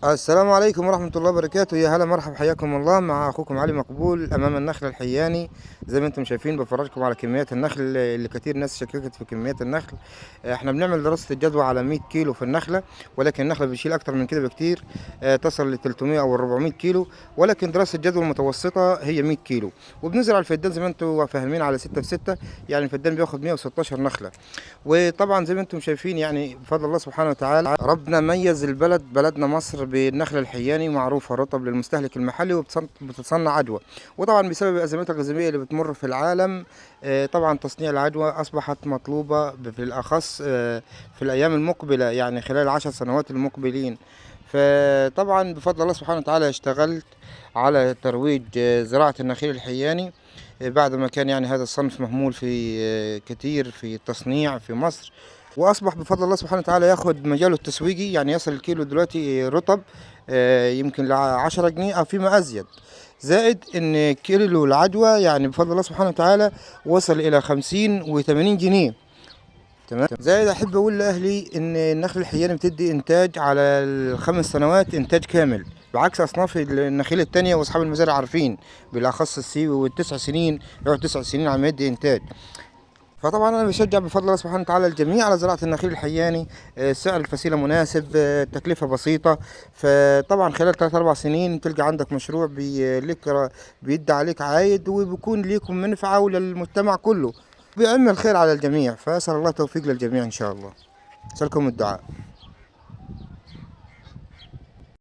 السلام عليكم ورحمة الله وبركاته. يا هلا مرحب، حياكم الله. مع أخوكم علي مقبول أمام النخل الحياني. زي ما أنتم شايفين بفرجكم على كميات النخل اللي كتير ناس شككت في كميات النخل. احنا بنعمل دراسة الجدوى على 100 كيلو في النخلة، ولكن النخلة بتشيل أكتر من كده بكتير، تصل ل 300 أو 400 كيلو، ولكن دراسة الجدوى المتوسطة هي 100 كيلو. وبنزرع الفدان زي ما أنتم فاهمين على 6 في 6، يعني الفدان بياخد 116 نخلة. وطبعا زي ما انتم شايفين يعني بفضل الله سبحانه وتعالى ربنا ميز بلدنا مصر بالنخل الحياني، معروفه رطب للمستهلك المحلي وبتصنع عدوى. وطبعا بسبب الازمات الغذائيه اللي بتمر في العالم، طبعا تصنيع العدوى اصبحت مطلوبه بالاخص في الايام المقبله، يعني خلال العشر سنوات المقبلين. فطبعا بفضل الله سبحانه وتعالى اشتغلت على ترويج زراعه النخيل الحياني، بعد ما كان يعني هذا الصنف مهمول في كتير في التصنيع في مصر. واصبح بفضل الله سبحانه وتعالى ياخد مجاله التسويقي، يعني يصل الكيلو دلوقتي رطب يمكن ل10 جنيه او فيما ازيد. زائد ان كيلو العدوى يعني بفضل الله سبحانه وتعالى وصل الى 50 و80 جنيه. تمام. زائد احب اقول لاهلي ان النخل الحياني بتدي انتاج على ال5 سنوات، انتاج كامل، بعكس اصناف النخيل التانية. واصحاب المزارع عارفين، بالاخص السيوي وال9 سنين يقعد 9 سنين عم يدي انتاج. فطبعا انا بشجع بفضل الله سبحانه وتعالى الجميع على زراعه النخيل الحياني. سعر الفسيله مناسب، التكلفه بسيطه. فطبعا خلال 3 4 سنين تلقى عندك مشروع بيدي عليك عايد، وبيكون ليكم منفعه وللمجتمع كله، بيعم الخير على الجميع. فاسال الله التوفيق للجميع ان شاء الله. اسالكم الدعاء.